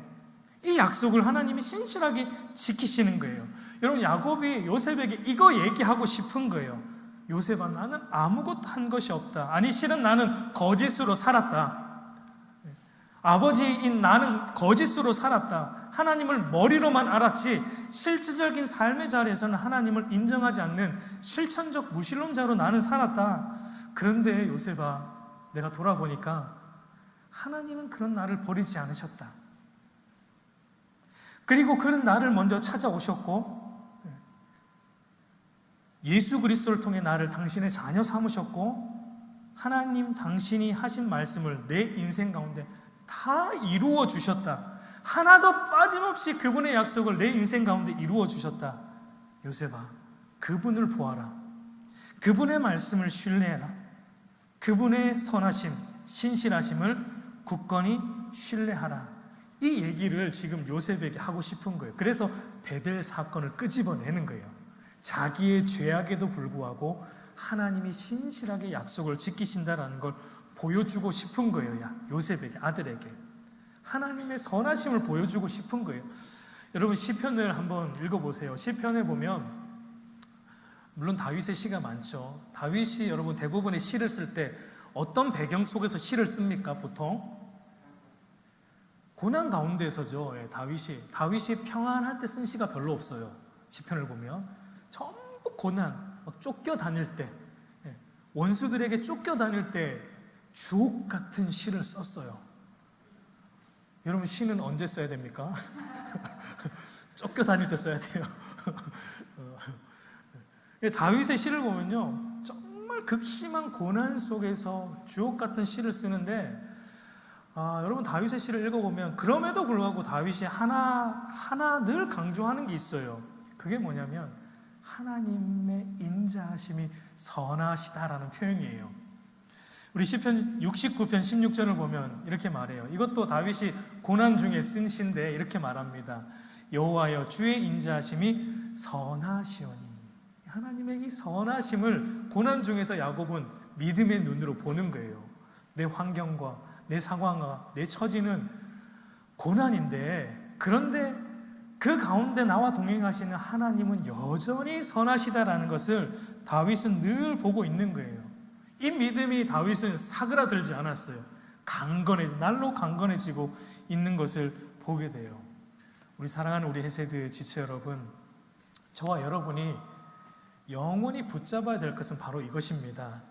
이 약속을 하나님이 신실하게 지키시는 거예요. 여러분, 야곱이 요셉에게 이거 얘기하고 싶은 거예요. 요셉아, 나는 아무것도 한 것이 없다. 아니, 실은 나는 거짓으로 살았다. 아버지인 나는 거짓으로 살았다. 하나님을 머리로만 알았지 실질적인 삶의 자리에서는 하나님을 인정하지 않는 실천적 무신론자로 나는 살았다. 그런데 요셉아, 내가 돌아보니까 하나님은 그런 나를 버리지 않으셨다. 그리고 그는 나를 먼저 찾아오셨고 예수 그리스도를 통해 나를 당신의 자녀 삼으셨고 하나님 당신이 하신 말씀을 내 인생 가운데 다 이루어 주셨다. 하나도 빠짐없이 그분의 약속을 내 인생 가운데 이루어 주셨다. 요셉아, 그분을 보아라. 그분의 말씀을 신뢰해라. 그분의 선하심, 신실하심을 굳건히 신뢰하라. 이 얘기를 지금 요셉에게 하고 싶은 거예요. 그래서 베델 사건을 끄집어내는 거예요. 자기의 죄악에도 불구하고 하나님이 신실하게 약속을 지키신다라는 걸 보여주고 싶은 거예요. 요셉에게, 아들에게. 하나님의 선하심을 보여주고 싶은 거예요. 여러분, 시편을 한번 읽어보세요. 시편에 보면 물론 다윗의 시가 많죠. 다윗이 여러분 대부분의 시를 쓸 때 어떤 배경 속에서 시를 씁니까? 보통 고난 가운데서죠. 다윗이 평안할 때 쓴 시가 별로 없어요. 시편을 보면 전부 고난, 막 쫓겨다닐 때, 원수들에게 쫓겨다닐 때 주옥 같은 시를 썼어요. 여러분, 시는 언제 써야 됩니까? 쫓겨다닐 때 써야 돼요. 다윗의 시를 보면요, 정말 극심한 고난 속에서 주옥 같은 시를 쓰는데, 여러분 다윗의 시를 읽어보면 그럼에도 불구하고 다윗이 하나 늘 강조하는 게 있어요. 그게 뭐냐면 하나님의 인자하심이 선하시다라는 표현이에요. 우리 시편 69편 16절을 보면 이렇게 말해요. 이것도 다윗이 고난 중에 쓴 시인데 이렇게 말합니다. 여호와여 주의 인자하심이 선하시오니. 하나님의 이 선하심을 고난 중에서 야곱은 믿음의 눈으로 보는 거예요. 내 환경과 내 상황과 내 처지는 고난인데, 그런데 그 가운데 나와 동행하시는 하나님은 여전히 선하시다라는 것을 다윗은 늘 보고 있는 거예요. 이 믿음이 다윗은 사그라들지 않았어요. 날로 강건해지고 있는 것을 보게 돼요. 우리 사랑하는 우리 헤세드 지체 여러분, 저와 여러분이 영원히 붙잡아야 될 것은 바로 이것입니다.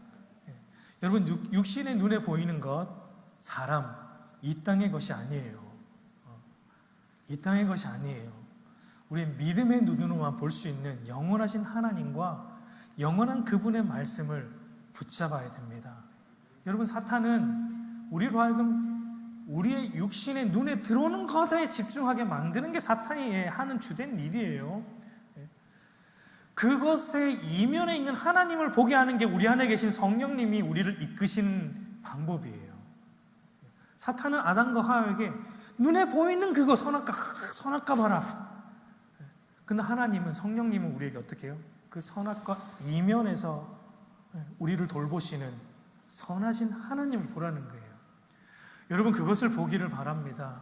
여러분, 육신의 눈에 보이는 것, 사람, 이 땅의 것이 아니에요. 이 땅의 것이 아니에요. 우리 믿음의 눈으로만 볼 수 있는 영원하신 하나님과 영원한 그분의 말씀을 붙잡아야 됩니다. 여러분, 사탄은 우리로 하여금 우리의 육신의 눈에 들어오는 것에 집중하게 만드는 게 사탄이 하는 주된 일이에요. 그것의 이면에 있는 하나님을 보게 하는 게 우리 안에 계신 성령님이 우리를 이끄시는 방법이에요. 사탄은 아담과 하와에게 눈에 보이는 그거 선악과 봐라. 근데 하나님은, 성령님은 우리에게 어떻게 해요? 그 선악과 이면에서 우리를 돌보시는 선하신 하나님을 보라는 거예요. 여러분, 그것을 보기를 바랍니다.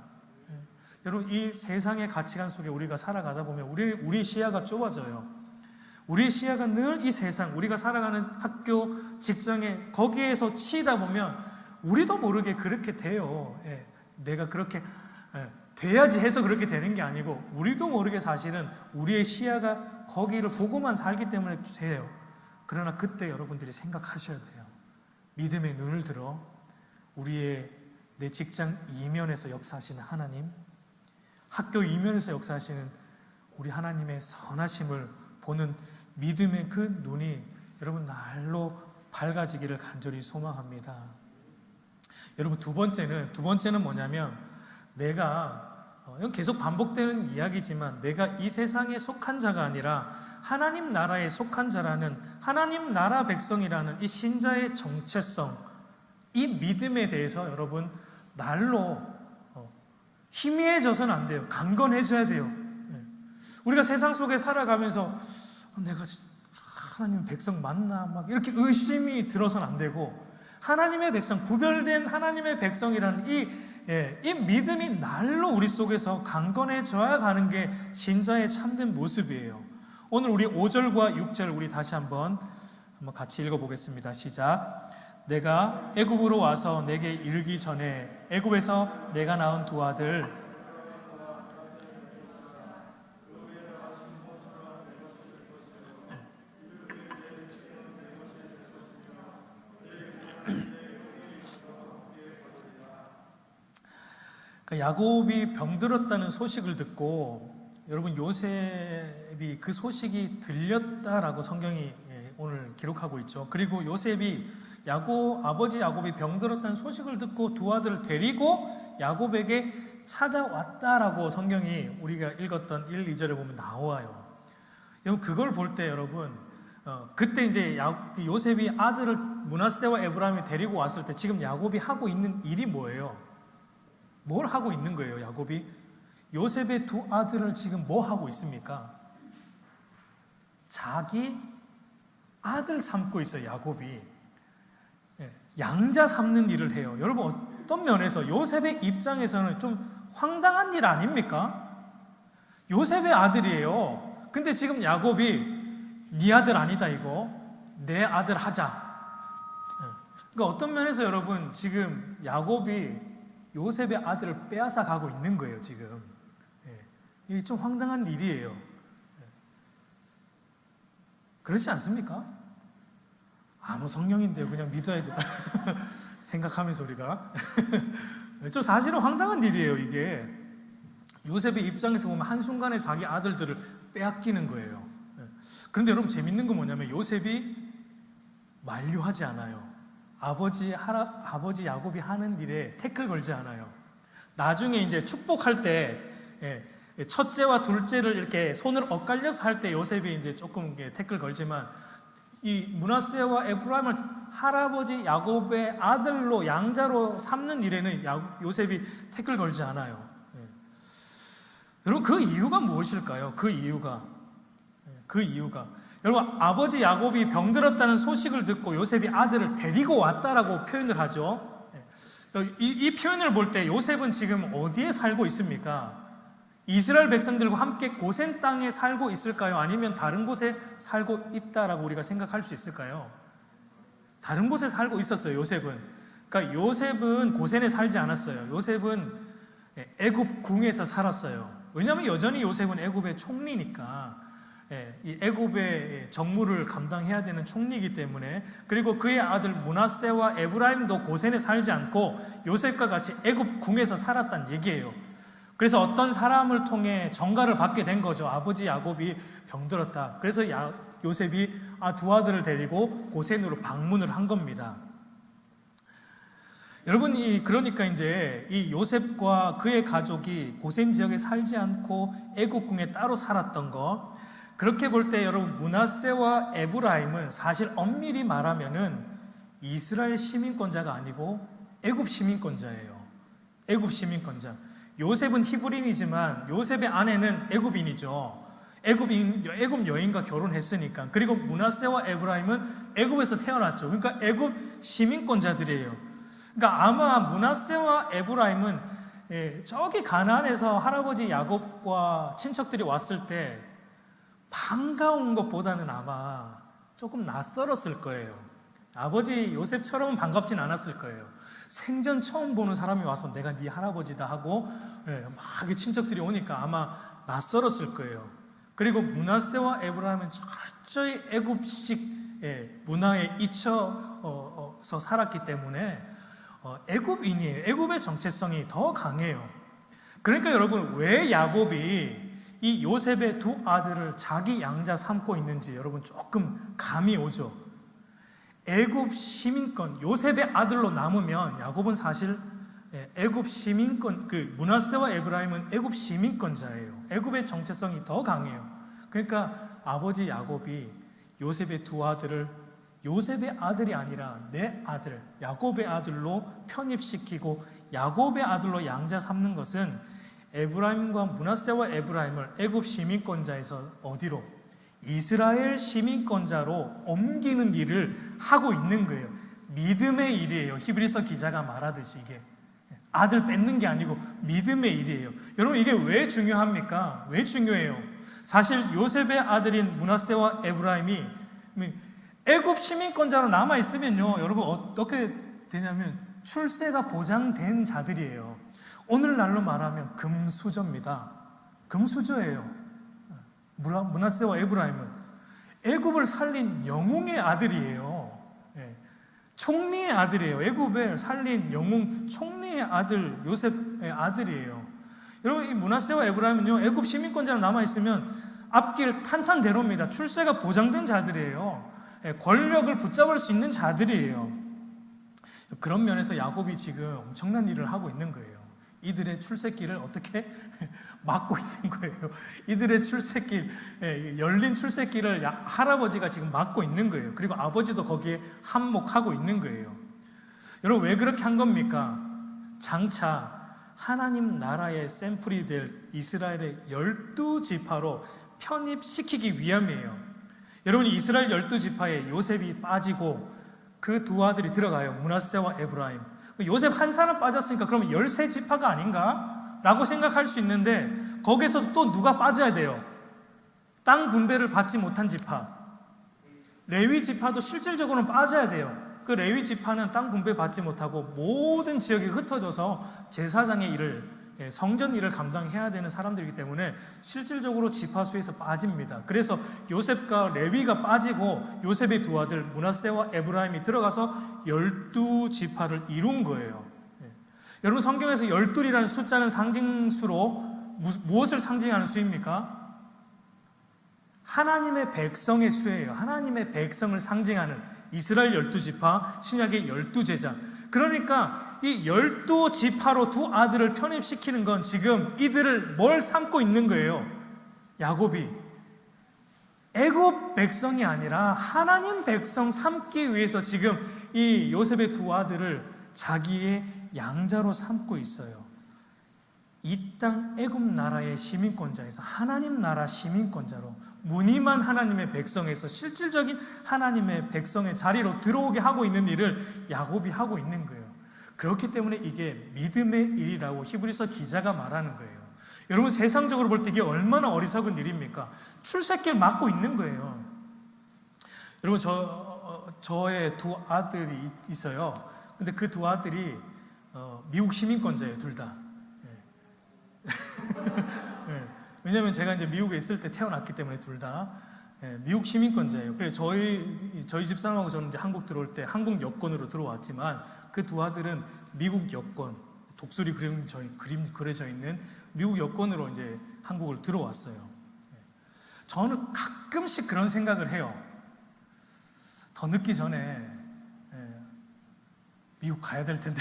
여러분, 이 세상의 가치관 속에 우리가 살아가다 보면 우리 시야가 좁아져요. 우리 시야가 늘 이 세상, 우리가 살아가는 학교, 직장에 거기에서 치이다 보면 우리도 모르게 그렇게 돼요. 내가 그렇게 돼야지 해서 그렇게 되는 게 아니고, 우리도 모르게 사실은 우리의 시야가 거기를 보고만 살기 때문에 돼요. 그러나 그때 여러분들이 생각하셔야 돼요. 믿음의 눈을 들어 내 직장 이면에서 역사하시는 하나님, 학교 이면에서 역사하시는 우리 하나님의 선하심을 보는 믿음의 그 눈이 여러분 날로 밝아지기를 간절히 소망합니다. 여러분, 두 번째는 뭐냐면, 이건 계속 반복되는 이야기지만, 내가 이 세상에 속한 자가 아니라 하나님 나라에 속한 자라는, 하나님 나라 백성이라는 이 신자의 정체성, 이 믿음에 대해서 여러분 날로 희미해져서는 안 돼요. 강건해져야 돼요. 우리가 세상 속에 살아가면서 내가 하나님 백성 맞나? 막 이렇게 의심이 들어서는 안 되고, 하나님의 백성, 구별된 하나님의 백성이라는 이 믿음이 날로 우리 속에서 강건해져야 가는 게 신자의 참된 모습이에요. 오늘 우리 5절과 6절 우리 다시 한번 같이 읽어보겠습니다. 시작. 내가 애굽으로 와서 내게 이르기 전에 애굽에서 내가 낳은 두 아들 야곱이 병들었다는 소식을 듣고, 여러분, 요셉이 그 소식이 들렸다라고 성경이 오늘 기록하고 있죠. 그리고 요셉이 아버지 야곱이 병들었다는 소식을 듣고 두 아들을 데리고 야곱에게 찾아왔다라고 성경이 우리가 읽었던 1, 2절에 보면 나와요. 여러분, 그걸 볼 때 여러분, 그때 이제 요셉이 아들을 므낫세와 에브라임이 데리고 왔을 때 지금 야곱이 하고 있는 일이 뭐예요? 뭘 하고 있는 거예요, 야곱이? 요셉의 두 아들을 지금 뭐 하고 있습니까? 자기 아들 삼고 있어요, 야곱이. 양자 삼는 일을 해요. 여러분, 어떤 면에서 요셉의 입장에서는 좀 황당한 일 아닙니까? 요셉의 아들이에요. 근데 지금 야곱이 네 아들 아니다 이거, 내 아들 하자. 그러니까 어떤 면에서 여러분, 지금 야곱이 요셉의 아들을 빼앗아 가고 있는 거예요, 지금. 이게 좀 황당한 일이에요. 그렇지 않습니까? 뭐 성령인데요, 그냥 믿어야죠. 생각하면서 우리가. 좀 사실은 황당한 일이에요, 이게. 요셉의 입장에서 보면 한순간에 자기 아들들을 빼앗기는 거예요. 그런데 여러분, 재밌는 건 뭐냐면, 요셉이 만류하지 않아요. 아버지 야곱이 하는 일에 태클 걸지 않아요. 나중에 이제 축복할 때, 첫째와 둘째를 이렇게 손을 엇갈려서 할 때 요셉이 이제 조금 태클 걸지만, 이 므낫세와 에브라임을 할아버지 야곱의 아들로 양자로 삼는 일에는 요셉이 태클 걸지 않아요. 여러분 그 이유가 무엇일까요? 그 이유가 여러분 아버지 야곱이 병들었다는 소식을 듣고 요셉이 아들을 데리고 왔다라고 표현을 하죠. 이 표현을 볼 때 요셉은 지금 어디에 살고 있습니까? 이스라엘 백성들과 함께 고센 땅에 살고 있을까요? 아니면 다른 곳에 살고 있다라고 우리가 생각할 수 있을까요? 다른 곳에 살고 있었어요, 요셉은. 그러니까 요셉은 고센에 살지 않았어요. 요셉은 애굽 궁에서 살았어요. 왜냐하면 여전히 요셉은 애굽의 총리니까, 이 애굽의 정무를 감당해야 되는 총리이기 때문에, 그리고 그의 아들 므낫세와 에브라임도 고센에 살지 않고 요셉과 같이 애굽 궁에서 살았다는 얘기예요. 그래서 어떤 사람을 통해 전가를 받게 된 거죠. 아버지 야곱이 병들었다. 그래서 요셉이 두 아들을 데리고 고센으로 방문을 한 겁니다. 여러분, 그러니까 이제 이 요셉과 그의 가족이 고센 지역에 살지 않고 애국궁에 따로 살았던 거, 그렇게 볼 때 여러분 므낫세와 에브라임은 사실 엄밀히 말하면은 이스라엘 시민권자가 아니고 애굽 시민권자예요. 애굽 시민권자. 요셉은 히브리인이지만 요셉의 아내는 애굽인이죠. 애굽 여인과 결혼했으니까. 그리고 므낫세와 에브라임은 애굽에서 태어났죠. 그러니까 애굽 시민권자들이에요. 그러니까 아마 므낫세와 에브라임은 저기 가나안에서 할아버지 야곱과 친척들이 왔을 때 반가운 것보다는 아마 조금 낯설었을 거예요. 아버지 요셉처럼은 반갑진 않았을 거예요. 생전 처음 보는 사람이 와서 내가 네 할아버지다 하고 막 친척들이 오니까 아마 낯설었을 거예요. 그리고 므낫세와 에브라임은 철저히 애굽식 문화에 잊혀서 살았기 때문에 애굽인이에요. 애굽의 정체성이 더 강해요. 그러니까 여러분 왜 야곱이 이 요셉의 두 아들을 자기 양자 삼고 있는지 여러분 조금 감이 오죠. 애굽 시민권, 요셉의 아들로 남으면 야곱은 사실 애굽 시민권, 므낫세와 에브라임은 애굽 시민권자예요. 애굽의 정체성이 더 강해요. 그러니까 아버지 야곱이 요셉의 두 아들을 요셉의 아들이 아니라 내 아들, 야곱의 아들로 편입시키고 야곱의 아들로 양자 삼는 것은 에브라임과 므낫세와 에브라임을 애굽 시민권자에서 어디로? 이스라엘 시민권자로 옮기는 일을 하고 있는 거예요. 믿음의 일이에요. 히브리서 기자가 말하듯이 이게 아들 뺏는 게 아니고 믿음의 일이에요. 여러분 이게 왜 중요합니까? 왜 중요해요? 사실 요셉의 아들인 므낫세와 에브라임이 애굽 시민권자로 남아 있으면요, 여러분 어떻게 되냐면 출세가 보장된 자들이에요. 오늘날로 말하면 금수저입니다. 금수저예요. 므낫세와 에브라임은 애굽을 살린 영웅의 아들이에요. 총리의 아들이에요. 애굽을 살린 영웅 총리의 아들 요셉의 아들이에요. 여러분 이 므낫세와 에브라임은요 애굽 시민권자로 남아 있으면 앞길 탄탄대로입니다. 출세가 보장된 자들이에요. 권력을 붙잡을 수 있는 자들이에요. 그런 면에서 야곱이 지금 엄청난 일을 하고 있는 거예요. 이들의 출세길을 어떻게 막고 있는 거예요. 이들의 출세길, 열린 출세길을 할아버지가 지금 막고 있는 거예요. 그리고 아버지도 거기에 한몫하고 있는 거예요. 여러분 왜 그렇게 한 겁니까? 장차 하나님 나라의 샘플이 될 이스라엘의 12지파로 편입시키기 위함이에요. 여러분 이스라엘 12지파에 요셉이 빠지고 그 두 아들이 들어가요. 므낫세와 에브라임. 요셉 한 사람 빠졌으니까 그러면 13지파가 아닌가? 라고 생각할 수 있는데 거기에서도 또 누가 빠져야 돼요? 땅 분배를 받지 못한 지파. 레위 지파도 실질적으로는 빠져야 돼요. 그 레위 지파는 땅 분배 받지 못하고 모든 지역에 흩어져서 제사장의 일을, 성전 일을 감당해야 되는 사람들이기 때문에 실질적으로 지파수에서 빠집니다. 그래서 요셉과 레위가 빠지고 요셉의 두 아들 므낫세와 에브라임이 들어가서 12지파를 이룬 거예요. 여러분 성경에서 12이라는 숫자는 상징수로 무엇을 상징하는 수입니까? 하나님의 백성의 수예요. 하나님의 백성을 상징하는 이스라엘 12지파, 신약의 12제자. 그러니까 이 12지파로 두 아들을 편입시키는 건 지금 이들을 뭘 삼고 있는 거예요? 야곱이 애굽 백성이 아니라 하나님 백성 삼기 위해서 지금 이 요셉의 두 아들을 자기의 양자로 삼고 있어요. 이 땅 애굽 나라의 시민권자에서 하나님 나라 시민권자로 무늬만 하나님의 백성에서 실질적인 하나님의 백성의 자리로 들어오게 하고 있는 일을 야곱이 하고 있는 거예요. 그렇기 때문에 이게 믿음의 일이라고 히브리서 기자가 말하는 거예요. 여러분, 세상적으로 볼 때 이게 얼마나 어리석은 일입니까? 출세길 막고 있는 거예요. 여러분, 저의 두 아들이 있어요. 근데 그 두 아들이 미국 시민권자예요, 둘 다. 네. 왜냐하면 제가 이제 미국에 있을 때 태어났기 때문에 둘 다 미국 시민권자예요. 그래서 저희 집사람하고 저는 이제 한국 들어올 때 한국 여권으로 들어왔지만 그 두 아들은 미국 여권, 독수리 그림 그려져 있는 미국 여권으로 이제 한국을 들어왔어요. 저는 가끔씩 그런 생각을 해요. 더 늦기 전에 미국 가야 될 텐데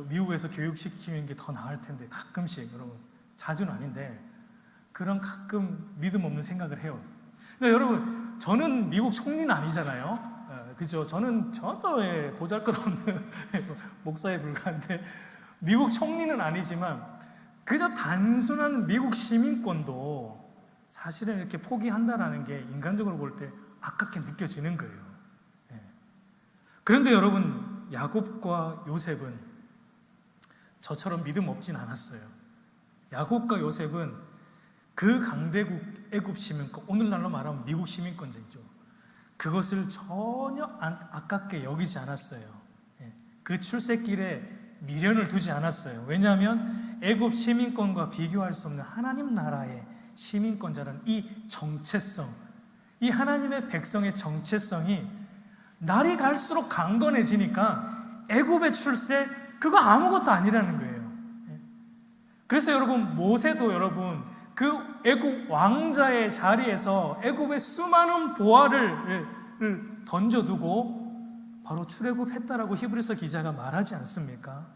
미국에서 교육시키는 게 더 나을 텐데, 가끔씩, 여러분, 자주는 아닌데 그런 가끔 믿음 없는 생각을 해요. 그러니까 여러분, 저는 미국 총리는 아니잖아요. 그죠? 저는 전혀 보잘것없는 목사에 불과한데 미국 총리는 아니지만 그저 단순한 미국 시민권도 사실은 이렇게 포기한다라는 게 인간적으로 볼 때 아깝게 느껴지는 거예요. 그런데 여러분, 야곱과 요셉은 저처럼 믿음 없진 않았어요. 야곱과 요셉은 그 강대국 애굽 시민권, 오늘날로 말하면 미국 시민권자이죠. 그것을 전혀 아깝게 여기지 않았어요. 그 출세길에 미련을 두지 않았어요. 왜냐하면 애굽 시민권과 비교할 수 없는 하나님 나라의 시민권자라는 이 정체성, 이 하나님의 백성의 정체성이 날이 갈수록 강건해지니까 애굽의 출세, 그거 아무것도 아니라는 거예요. 그래서 여러분, 모세도 여러분 그 애굽 왕자의 자리에서 애굽의 수많은 보화를 던져두고 바로 출애굽했다라고 히브리서 기자가 말하지 않습니까?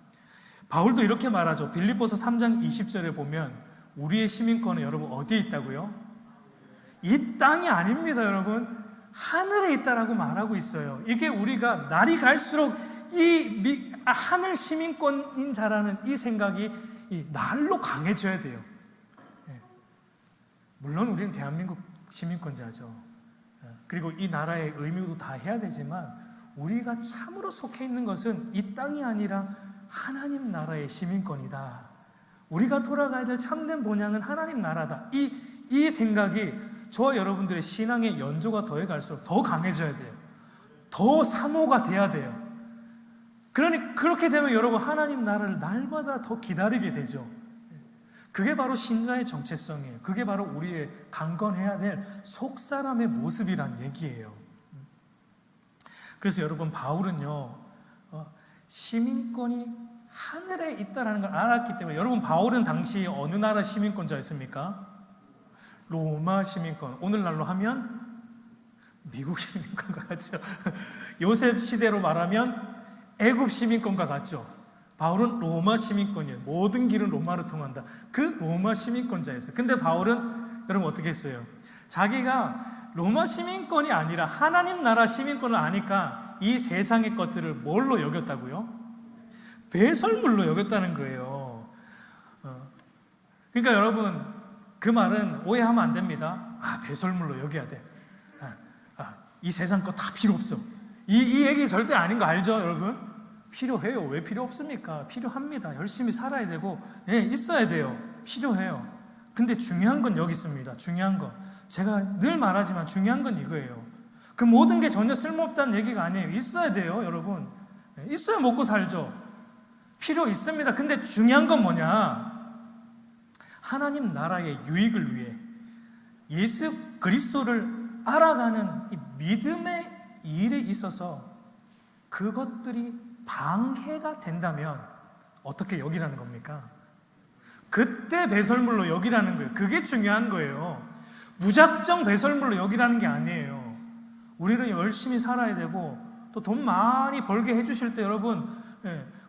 바울도 이렇게 말하죠. 빌립보서 3장 20절에 보면 우리의 시민권은 여러분 어디에 있다고요? 이 땅이 아닙니다, 여러분. 하늘에 있다라고 말하고 있어요. 이게 우리가 날이 갈수록 이 하늘 시민권인 자라는 이 생각이 날로 강해져야 돼요. 물론 우리는 대한민국 시민권자죠. 그리고 이 나라의 의무도 다 해야 되지만 우리가 참으로 속해 있는 것은 이 땅이 아니라 하나님 나라의 시민권이다. 우리가 돌아가야 될 참된 본향은 하나님 나라다. 이 생각이 저와 여러분들의 신앙의 연조가 더해갈수록 더 강해져야 돼요. 더 사모가 돼야 돼요. 그렇게 되면 여러분, 하나님 나라를 날마다 더 기다리게 되죠. 그게 바로 신자의 정체성이에요. 그게 바로 우리의 강건해야 될 속사람의 모습이란 얘기예요. 그래서 여러분, 바울은요, 시민권이 하늘에 있다는 걸 알았기 때문에, 여러분, 바울은 당시 어느 나라 시민권자였습니까? 로마 시민권. 오늘날로 하면 미국 시민권과 같죠. 요셉 시대로 말하면 애굽 시민권과 같죠. 바울은 로마 시민권이에요. 모든 길은 로마로 통한다. 그 로마 시민권자였어요. 근데 바울은 여러분 어떻게 했어요? 자기가 로마 시민권이 아니라 하나님 나라 시민권을 아니까 이 세상의 것들을 뭘로 여겼다고요? 배설물로 여겼다는 거예요. 그러니까 여러분, 그 말은 오해하면 안 됩니다. 배설물로 여겨야 돼. 이 세상 거 다 필요 없어. 이 얘기 절대 아닌 거 알죠, 여러분? 필요해요. 왜 필요 없습니까? 필요합니다. 열심히 살아야 되고, 있어야 돼요. 필요해요. 근데 중요한 건 여기 있습니다. 중요한 건. 제가 늘 말하지만 중요한 건 이거예요. 그 모든 게 전혀 쓸모없다는 얘기가 아니에요. 있어야 돼요, 여러분. 있어야 먹고 살죠. 필요 있습니다. 근데 중요한 건 뭐냐? 하나님 나라의 유익을 위해 예수 그리스도를 알아가는 이 믿음의 일에 있어서 그것들이 방해가 된다면 어떻게 여기라는 겁니까? 그때 배설물로 여기라는 거예요. 그게 중요한 거예요. 무작정 배설물로 여기라는 게 아니에요. 우리는 열심히 살아야 되고 또 돈 많이 벌게 해주실 때 여러분,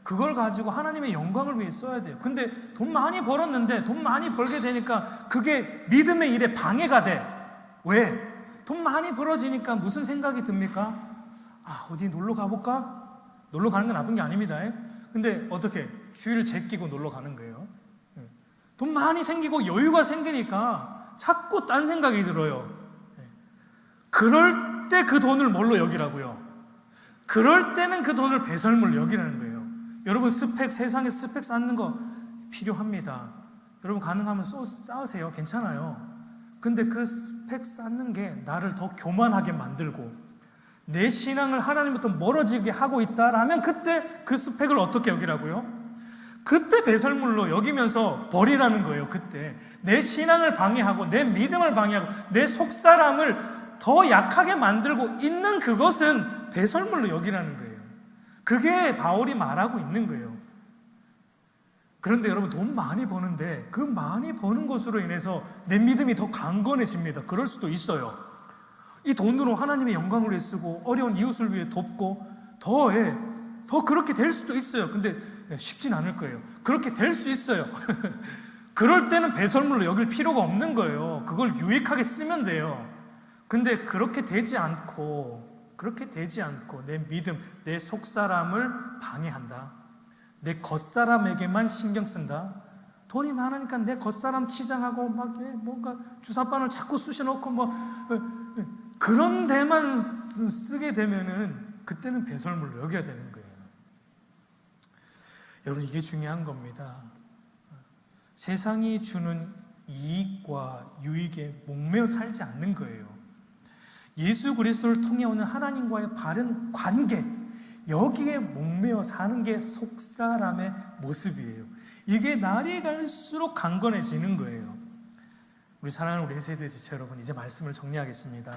그걸 가지고 하나님의 영광을 위해 써야 돼요. 근데 돈 많이 벌었는데 돈 많이 벌게 되니까 그게 믿음의 일에 방해가 돼. 왜? 돈 많이 벌어지니까 무슨 생각이 듭니까? 어디 놀러 가볼까? 놀러 가는 건 나쁜 게 아닙니다. 근데 어떻게? 주의를 제끼고 놀러 가는 거예요. 돈 많이 생기고 여유가 생기니까 자꾸 딴 생각이 들어요. 그럴 때 그 돈을 뭘로 여기라고요? 그럴 때는 그 돈을 배설물로 여기라는 거예요. 여러분 세상에 스펙 쌓는 거 필요합니다. 여러분 가능하면 쌓으세요. 괜찮아요. 근데 그 스펙 쌓는 게 나를 더 교만하게 만들고 내 신앙을 하나님부터 멀어지게 하고 있다라면 그때 그 스펙을 어떻게 여기라고요? 그때 배설물로 여기면서 버리라는 거예요. 그때 내 신앙을 방해하고 내 믿음을 방해하고 내 속사람을 더 약하게 만들고 있는 그것은 배설물로 여기라는 거예요. 그게 바울이 말하고 있는 거예요. 그런데 여러분 돈 많이 버는데 그 많이 버는 것으로 인해서 내 믿음이 더 강건해집니다. 그럴 수도 있어요. 이 돈으로 하나님의 영광을 위해 쓰고 어려운 이웃을 위해 돕고 더 그렇게 될 수도 있어요. 근데 쉽진 않을 거예요. 그렇게 될 수 있어요. 그럴 때는 배설물로 여길 필요가 없는 거예요. 그걸 유익하게 쓰면 돼요. 근데 그렇게 되지 않고 내 믿음, 내 속사람을 방해한다. 내 겉사람에게만 신경 쓴다. 돈이 많으니까 내 겉사람 치장하고 막 뭔가 주사바늘 자꾸 쑤셔놓고 그런 데만 쓰게 되면은 그때는 배설물로 여겨야 되는 거예요. 여러분 이게 중요한 겁니다. 세상이 주는 이익과 유익에 목매어 살지 않는 거예요. 예수 그리스도를 통해 오는 하나님과의 바른 관계, 여기에 목매어 사는 게 속사람의 모습이에요. 이게 날이 갈수록 강건해지는 거예요. 우리 사랑하는 우리 세대 지체 여러분, 이제 말씀을 정리하겠습니다.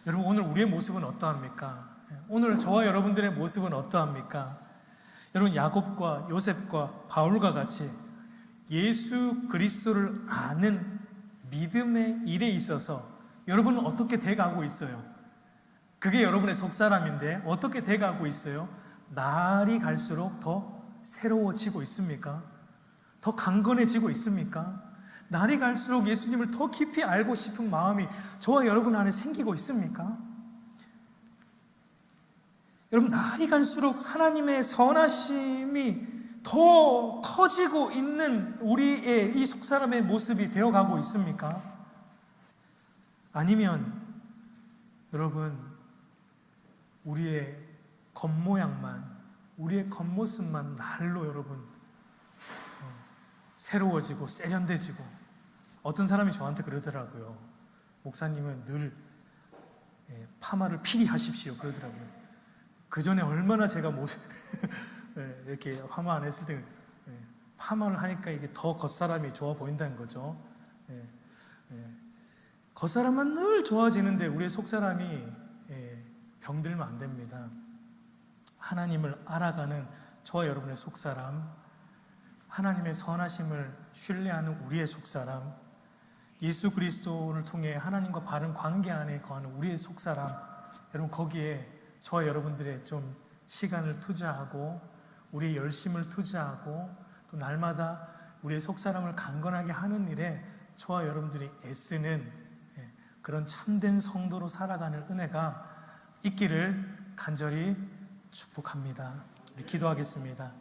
여러분 오늘 우리의 모습은 어떠합니까? 오늘 저와 여러분들의 모습은 어떠합니까? 여러분 야곱과 요셉과 바울과 같이 예수 그리스도를 아는 믿음의 일에 있어서 여러분은 어떻게 돼가고 있어요? 그게 여러분의 속사람인데 어떻게 돼가고 있어요? 날이 갈수록 더 새로워지고 있습니까? 더 강건해지고 있습니까? 날이 갈수록 예수님을 더 깊이 알고 싶은 마음이 저와 여러분 안에 생기고 있습니까? 여러분 날이 갈수록 하나님의 선하심이 더 커지고 있는 우리의 이 속사람의 모습이 되어가고 있습니까? 아니면 여러분 우리의 겉모양만, 우리의 겉모습만 날로 여러분 새로워지고 세련돼지고, 어떤 사람이 저한테 그러더라고요. 목사님은 늘 파마를 필히 하십시오 그러더라고요. 그 전에 얼마나 제가 이렇게 파마 안 했을 때 파마를 하니까 이게 더 겉사람이 좋아 보인다는 거죠. 겉사람만 늘 좋아지는데 우리의 속사람이 병들면 안 됩니다. 하나님을 알아가는 저와 여러분의 속사람, 하나님의 선하심을 신뢰하는 우리의 속사람, 예수 그리스도를 통해 하나님과 바른 관계 안에 거하는 우리의 속사람, 여러분 거기에 저와 여러분들의 좀 시간을 투자하고 우리의 열심을 투자하고 또 날마다 우리의 속사람을 강건하게 하는 일에 저와 여러분들이 애쓰는 그런 참된 성도로 살아가는 은혜가 있기를 간절히 축복합니다. 우리 기도하겠습니다.